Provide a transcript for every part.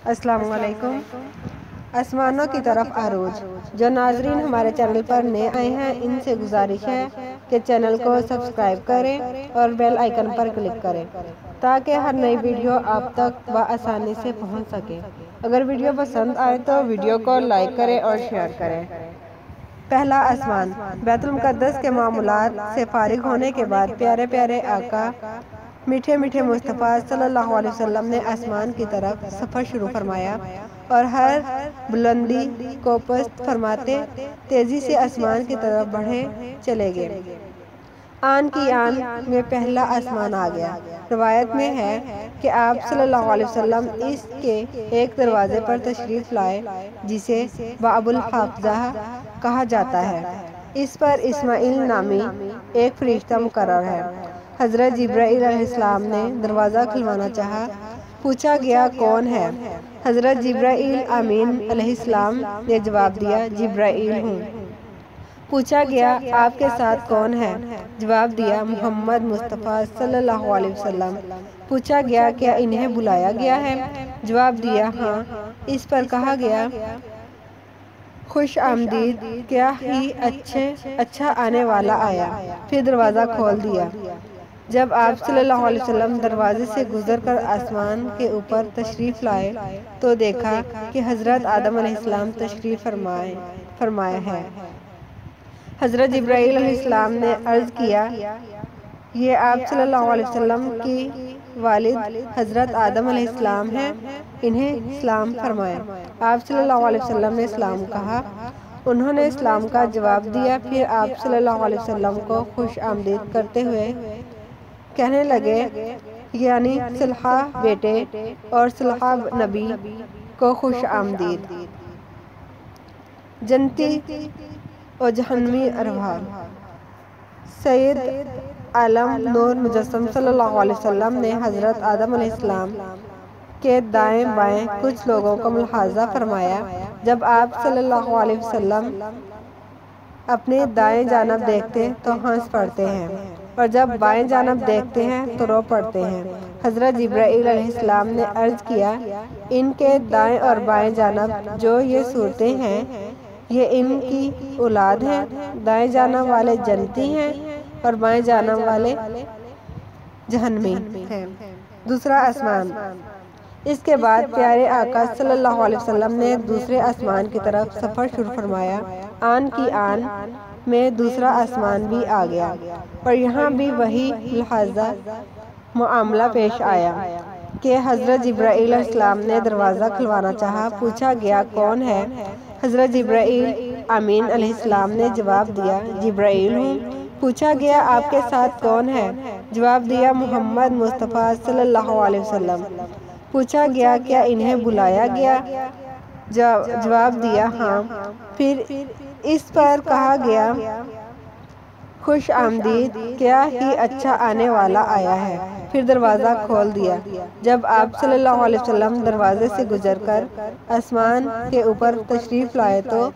السلام علیکم۔ آسمانوں کی طرف عروج۔ جو ناظرین ہمارے چینل پر نئے آئے ہیں ان سے گزارش ہے کہ چینل کو سبسکرائب کریں اور بیل آئیکن پر کلک کریں تاکہ ہر نئی ویڈیو آپ تک بآسانی سے پہنچ سکے۔ اگر ویڈیو پسند آئے تو ویڈیو کو لائک کریں اور شیئر کریں۔ پہلا آسمان۔ بیت المقدس کے معمولات سے فارغ ہونے کے بعد پیارے پیارے آقا میٹھے میٹھے مصطفیٰ صلی اللہ علیہ وسلم نے آسمان کی طرف سفر شروع فرمایا اور ہر بلندی کو پست فرماتے تیزی سے آسمان کی طرف بڑھے چلے گئے۔ آن کی آن میں پہلا آسمان آ گیا۔ روایت میں ہے کہ آپ صلی اللہ علیہ وسلم اس کے ایک دروازے پر تشریف لائے جسے باب الحافظہ کہا جاتا ہے۔ اس پر اسماعیل نامی ایک فرشتہ مقرر ہے۔ حضرت جبرائیل علیہ السلام نے دروازہ کھلوانا چاہا۔ پوچھا گیا کون ہے؟ حضرت جبرائیل امین علیہ السلام نے جواب دیا جبرائیل ہوں۔ پوچھا گیا آپ کے ساتھ کون ہے؟ جواب دیا محمد مصطفیٰ صلی اللہ علیہ وسلم۔ پوچھا گیا کیا انہیں بلایا گیا ہے؟ جواب دیا ہاں۔ اس پر کہا گیا خوش آمدید، کیا ہی اچھا آنے والا آیا۔ پھر دروازہ کھول دیا۔ جب آپ صلی اللہ علیہ وسلم دروازے سے گزر کر آسمان کے اوپر تشریف لائے تو دیکھا کہ حضرت آدم علیہ السلام تشریف فرمایا ہے۔ حضرت جبرائیل علیہ السلام نے عرض کیا یہ آپ صلی اللہ علیہ وسلم کی والد حضرت آدم علیہ السلام ہیں، انہیں سلام فرمائیں۔ آپ صلی اللہ علیہ وسلم نے سلام کہا، انہوں نے سلام کا جواب دیا۔ پھر آپ صلی اللہ علیہ وسلم کو خوش آمدید کرتے ہوئے کہنے لگے یعنی صالح بیٹے اور صالح نبی کو خوش آمدید۔ جنتی و جہنمی ارواح۔ سید عالم نور مجسم صلی اللہ علیہ وسلم نے حضرت آدم علیہ السلام کے دائیں بائیں کچھ لوگوں کو ملاحظہ فرمایا۔ جب آپ صلی اللہ علیہ وسلم اپنی دائیں جانب دیکھتے تو ہنس پڑتے ہیں اور جب بائیں جانب دیکھتے ہیں تو رو پڑتے ہیں۔ حضرت جبرائیل علیہ السلام نے عرض کیا ان کے دائیں اور بائیں جانب جو یہ صورتیں ہیں یہ ان کی اولاد ہیں۔ دائیں جانب والے جنتی ہیں اور بائیں جانب والے جہنمی ہیں۔ دوسرا آسمان۔ اس کے بعد پیارے آقا صلی اللہ علیہ وسلم نے دوسرے آسمان کی طرف سفر شروع فرمایا۔ آن کی آن میں دوسرا آسمان بھی آ گیا اور یہاں بھی وہی لحاظہ معاملہ پیش آیا کہ حضرت جبرائیل علیہ السلام نے دروازہ کھلوانا چاہا۔ پوچھا گیا کون ہے؟ حضرت جبرائیل امین علیہ السلام نے جواب دیا جبرائیل ہوں۔ پوچھا گیا آپ کے ساتھ کون ہے؟ جواب دیا محمد مصطفیٰ صلی اللہ علیہ وسلم۔ پوچھا گیا کیا انہیں بلایا گیا؟ جواب دیا ہاں۔ پھر اس پر کہا گیا خوش آمدید، کیا ہی اچھا آنے والا آیا ہے۔ پھر دروازہ کھول دیا۔ جب آپ صلی اللہ علیہ وسلم دروازے سے گزر کر آسمان کے اوپر تشریف لائے تو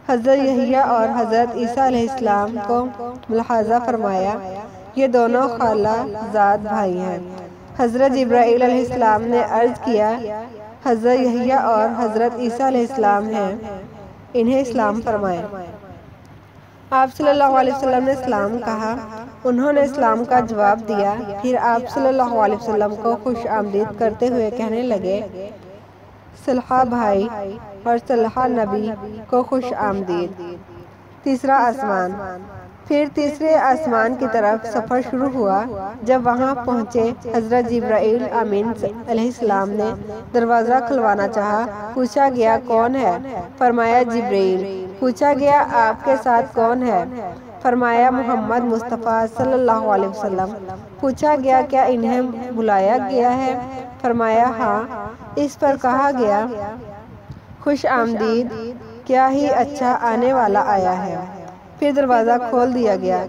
حضرت یحییٰ اور حضرت عیسیٰ علیہ السلام کو ملاحظہ فرمایا، یہ دونوں خالہ زاد بھائی ہیں۔ حضرت جبرائیل علیہ السلام نے عرض کیا حضرت یحییٰ اور حضرت عیسیٰ علیہ السلام ہیں، انہیں سلام فرمائیں۔ آپ صلی اللہ علیہ وسلم نے سلام کہا، انہوں نے سلام کا جواب دیا۔ پھر آپ صلی اللہ علیہ وسلم کو خوش آمدید کرتے ہوئے کہنے لگے صالح بھائی اور صالح نبی کو خوش آمدید۔ تیسرا آسمان۔ پھر تیسرے آسمان کی طرف سفر شروع ہوا۔ جب وہاں پہنچے حضرت جبرائیل امین علیہ السلام نے دروازہ کھلوانا چاہا۔ پوچھا گیا کون ہے؟ فرمایا جبرائیل۔ پوچھا گیا آپ کے ساتھ کون ہے؟ فرمایا محمد مصطفیٰ صلی اللہ علیہ وسلم۔ پوچھا گیا کیا انہیں بلایا گیا ہے؟ فرمایا ہاں۔ اس پر کہا گیا خوش آمدید، کیا ہی اچھا آنے والا آیا ہے۔ پھر دروازہ کھول دیا گیا۔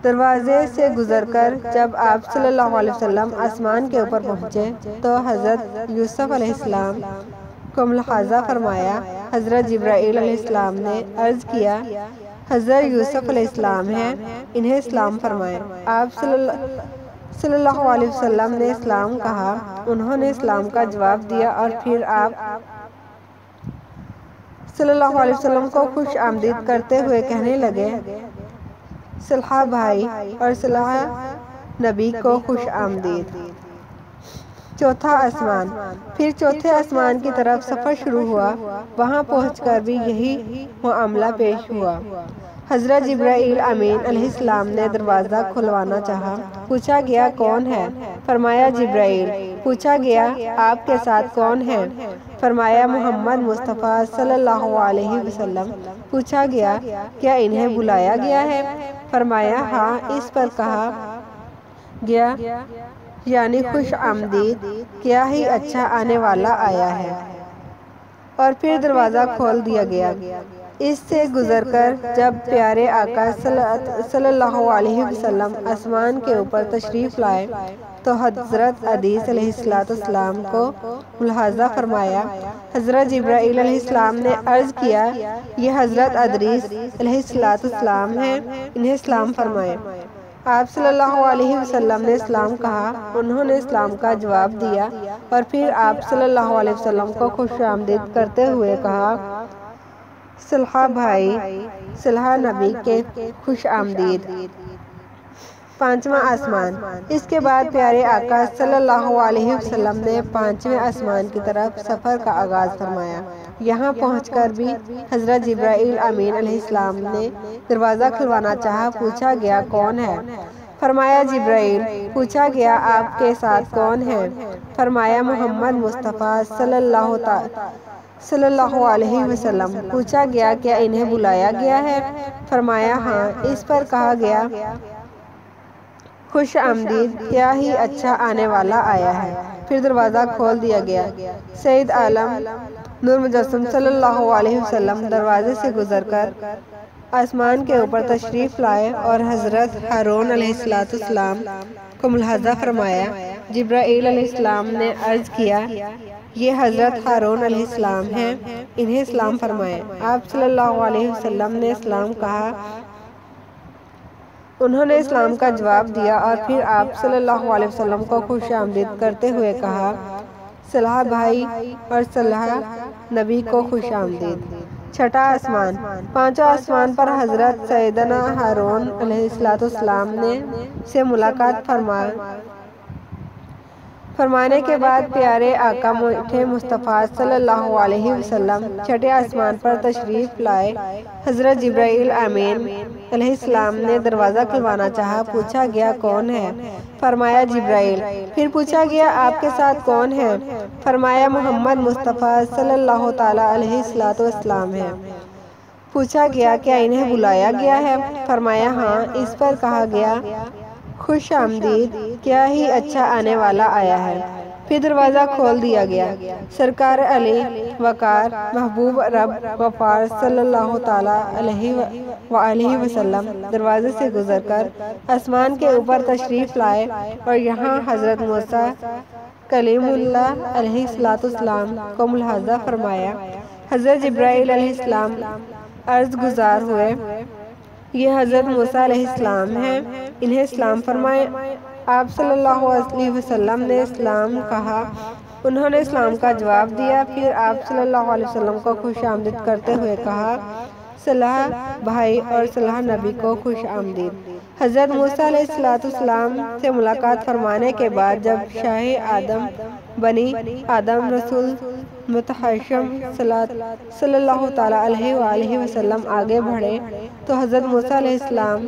دروازے سے گزر کر جب آپ صلی اللہ علیہ وسلم آسمان کے اوپر پہنچے تو حضرت یوسف علیہ السلام کو ملاحظہ فرمایا۔ حضرت جبرائیل علیہ السلام نے عرض کیا حضرت یوسف علیہ السلام ہیں، انہیں سلام فرمائیں۔ آپ صلی اللہ علیہ وسلم نے اسلام کہا۔ انہوں نے اسلام کا جواب دیا اور پھر آپ صلی اللہ علیہ وسلم کو خوش آمدید کرتے ہوئے کہنے لگے، صلحہ بھائی اور صلحہ نبی کو خوش آمدید۔ چوتھا آسمان۔ پھر چوتھے آسمان کی طرف سفر شروع ہوا۔ وہاں پہنچ کر بھی یہی معاملہ پیش ہوا۔ حضرت جبرائیل امین علیہ السلام نے دروازہ کھلوانا چاہا۔ پوچھا گیا کون ہے؟ فرمایا جبرائیل۔ پوچھا گیا آپ کے ساتھ کون ہے؟ فرمایا محمد مصطفیٰ صلی اللہ علیہ وسلم۔ پوچھا گیا کیا انہیں بلایا گیا ہے؟ فرمایا ہاں۔ اس پر کہا گیا یعنی خوش آمدید، کیا ہی اچھا آنے والا آیا ہے، اور پھر دروازہ کھول دیا گیا۔ اس سے گزر کر جب پیارے آقا صلی اللہ علیہ وسلم آسمان کے اوپر تشریف لائے تو حضرت ادریس علیہ السلام کو ملاحظہ فرمایا۔ حضرت جبرائیل علیہ السلام نے عرض کیا یہ حضرت ادریس علیہ السلام ہیں، انہیں سلام فرمائیں۔ آپ صلی اللہ علیہ وسلم نے اسلام کہا۔ انہوں نے اسلام کا جواب دیا اور پھر آپ صلی اللہ علیہ وسلم کو خوش آمدید کرتے ہوئے کہا، صلحہ بھائی، صلحہ نبی کے خوش آمدید۔ پانچواں آسمان۔ اس کے بعد پیارے آقا صلی اللہ علیہ وسلم نے پانچویں آسمان کی طرف سفر کا آغاز فرمایا۔ یہاں پہنچ کر بھی حضرت جبرائیل امین علیہ السلام نے دروازہ کھلوانا چاہا۔ پوچھا گیا کون ہے؟ فرمایا جبرائیل۔ پوچھا گیا آپ کے ساتھ کون ہے؟ فرمایا محمد مصطفیٰ صلی اللہ علیہ وسلم۔ پوچھا گیا کیا انہیں بلایا گیا ہے؟ فرمایا ہاں۔ اس پر کہا گیا خوش آمدید، کیا ہی اچھا آنے والا آیا ہے، پھر دروازہ کھول دیا گیا۔ سید عالم نور مجسم صلی اللہ علیہ وسلم دروازے سے گزر کر آسمان کے اوپر تشریف لائے اور حضرت ہارون علیہ السلام کو ملاحظہ فرمایا۔ جبرائیل علیہ السلام نے عرض کیا یہ حضرت ہارون علیہ السلام ہیں، انہیں سلام فرمائیں۔ آپ صلی اللہ علیہ وسلم نے اسلام کہا۔ انہوں نے اسلام کا جواب دیا اور پھر آپ صلی اللہ علیہ وسلم کو خوش آمدید کرتے ہوئے کہا، صلحہ بھائی اور صلحہ نبی کو خوش آمدید۔ چھٹا آسمان۔ پانچواں آسمان پر حضرت سیدنا ہارون علیہ السلام سے ملاقات فرمانے کے بعد پیارے آقا میٹھے مصطفیٰ صلی اللہ علیہ وسلم چھٹے آسمان پر تشریف لائے۔ حضرت جبرائیل امین علیہ السلام نے دروازہ کھلوانا چاہا۔ پوچھا گیا کون ہے؟ فرمایا جبرائیل۔ پھر پوچھا گیا آپ کے ساتھ کون ہے؟ فرمایا محمد مصطفیٰ صلی اللہ تعالیٰ علیہ وسلم ہے۔ پوچھا گیا کیا انہیں بلایا گیا ہے؟ فرمایا ہاں۔ اس پر کہا گیا خوش آمدید، کیا ہی اچھا آنے والا آیا ہے، پھر دروازہ کھول دیا گیا۔ سرکار علی وقار محبوب رب غفار صلی اللہ تعالیٰ علیہ وآلہ وسلم دروازے سے گزر کر آسمان کے اوپر تشریف لائے اور یہاں حضرت موسیٰ کلیم اللہ علیہ السلام کو ملاحظہ فرمایا۔ حضرت جبرائیل علیہ السلام عرض گزار ہوئے، یہ حضرت موسیٰ علیہ السلام ہیں، انہیں سلام فرمائیں۔ آپ صلی اللہ علیہ وسلم نے اسلام کہا۔ انہوں نے اسلام کا جواب دیا۔ پھر آپ صلی اللہ علیہ وسلم کو خوش آمدید کرتے ہوئے کہا، صلحہ بھائی اور صلحہ نبی کو خوش آمدید۔ حضرت موسیٰ علیہ السلام سے ملاقات فرمانے کے بعد جب شاہ آدم بنی آدم رسول متحشم صلی اللہ تعالیٰ علیہ وآلہ وسلم آگے بڑھے تو حضرت موسیٰ علیہ السلام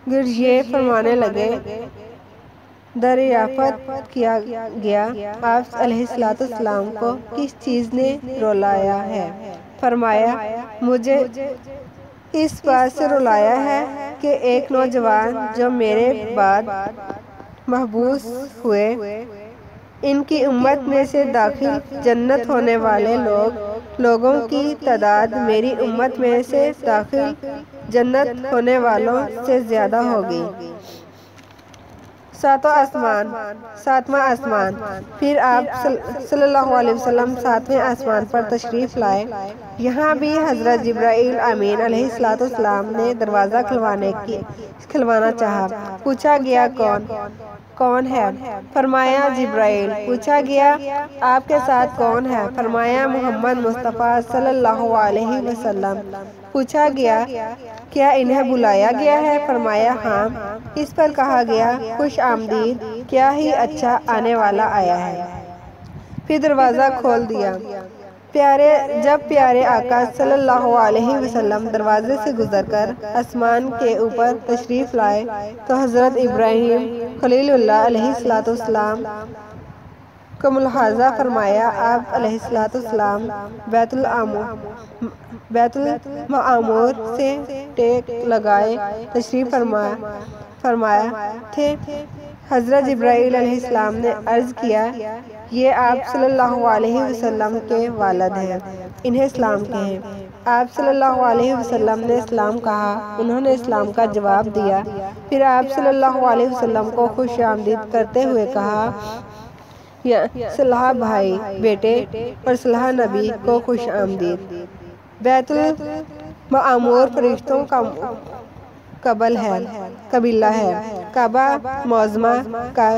یہ فرمانے لگے، دریافت کیا گیا آپ علیہ السلام کو کس چیز نے رلایا ہے؟ فرمایا مجھے اس بات سے رلایا ہے کہ ایک نوجوان جو میرے بعد مبعوث ہوئے، ان کی امت میں سے داخل جنت ہونے والے لوگوں کی تعداد میری امت میں سے داخل جنت ہونے والوں سے زیادہ ہوگی۔ ساتواں آسمان۔ پھر آپ صلی اللہ علیہ وسلم ساتویں آسمان پر تشریف لائے۔ یہاں بھی حضرت جبرائیل امین علیہ السلام نے دروازہ کھلوانا چاہا۔ پوچھا گیا کون ہے؟ فرمایا جبرائیل۔ پوچھا گیا آپ کے ساتھ کون ہے؟ فرمایا محمد مصطفیٰ صلی اللہ علیہ وسلم۔ پوچھا گیا کیا انہیں بلایا گیا ہے؟ فرمایا ہاں۔ اس پر کہا گیا خوش آمدید، کیا ہی اچھا آنے والا آیا ہے۔ پھر دروازہ کھول دیا۔ جب پیارے آقا صلی اللہ علیہ وسلم دروازے سے گزر کر آسمان کے اوپر تشریف لائے تو حضرت ابراہیم خلیل اللہ علیہ السلام کو ملاحظہ فرمایا۔ آپ علیہ السلام بیت المعمور سے ٹیک لگائے تشریف فرمایا تھے۔ حضرت جبرائیل علیہ السلام نے عرض کیا یہ آپ صلی اللہ علیہ وسلم کے والد ہیں، انہیں اسلام کہیں۔ آپ صلی اللہ علیہ وسلم نے اسلام کہا، انہوں نے اسلام کا جواب دیا۔ پھر آپ صلی اللہ علیہ وسلم کو خوش آمدید کرتے ہوئے کہا صالح بھائی بیٹے اور صالح نبی کو خوش آمدید۔ بیت المعمور فرشتوں کا قبیلہ ہے۔ کعبہ معظمہ کا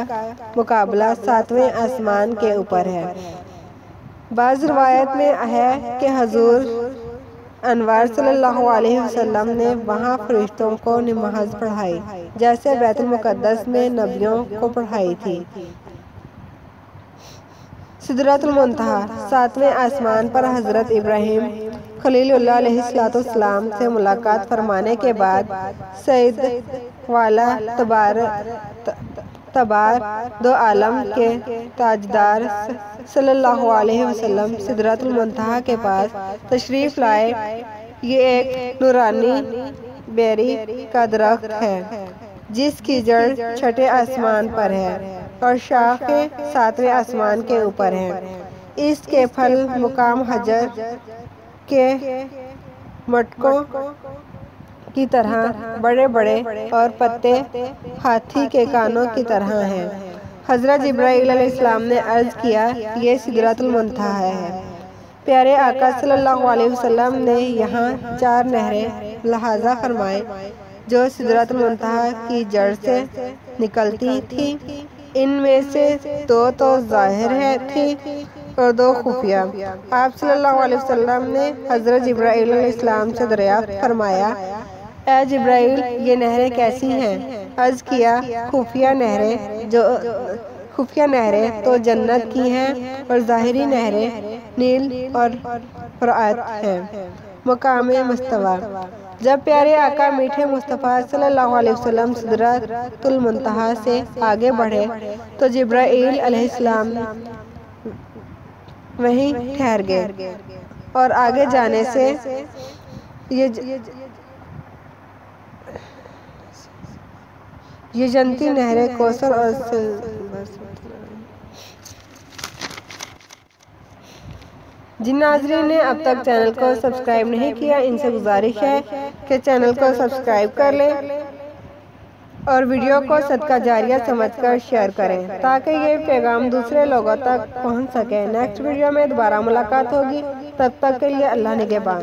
مقابلہ ساتویں آسمان کے اوپر ہے۔ بعض روایت میں ہے کہ حضور انور صلی اللہ علیہ وسلم نے وہاں فرشتوں کو نماز پڑھائی جیسے بیت المقدس میں نبیوں کو پڑھائی تھی۔ سدرۃ المنتہا۔ ساتویں آسمان پر حضرت ابراہیم خلیل اللہ علیہ السلام سے ملاقات فرمانے کے بعد سید والا تبار دو عالم کے تاجدار صلی اللہ علیہ وسلم سدرۃ المنتہا کے پاس تشریف لائے۔ یہ ایک نورانی بیری کا درخت ہے جس کی جڑ چھٹے آسمان پر ہے اور شاخیں ساتویں آسمان کے اوپر ہیں۔ اس کے پھل مقام حجر کے مٹکوں کی طرح بڑے بڑے اور پتے ہاتھی کے کانوں کی طرح ہیں۔ حضرت جبرائیل علیہ السلام نے عرض کیا یہ سدرۃ المنتہا ہے۔ پیارے آقا صلی اللہ علیہ وسلم نے یہاں 4 نہریں ملاحظہ فرمائیں جو سدرۃ المنتہا کی جڑ سے نکلتی تھیں۔ ان میں سے 2 تو ظاہر تھیں اور 2 خفیہ۔ آپ صلی اللہ علیہ وسلم نے حضرت جبرائیل علیہ السلام سے دریافت فرمایا اے جبرائیل یہ نہریں کیسی ہیں؟ عرض کیا خفیہ نہریں تو جنت کی ہیں اور ظاہری نہریں نیل اور فرات ہیں۔ مقام مستویٰ۔ جب پیارے آقا میٹھے مصطفیٰ صلی اللہ علیہ وسلم سدرۃ المنتہا سے آگے بڑھے تو جبرائیل علیہ السلام وہیں ٹھہر گئے اور آگے جانے سے یہ جنتی نہریں کوثر اور جن ناظرین نے اب تک چینل کو سبسکرائب نہیں کیا ان سے گزارش ہے کہ چینل کو سبسکرائب کر لیں اور ویڈیو کو صدقہ جاریہ سمجھ کر شیئر کریں تاکہ یہ پیغام دوسرے لوگوں تک پہنچ سکے۔ نیکسٹ ویڈیو میں دوبارہ ملاقات ہوگی، تب تک کے لیے اللہ نگہبان۔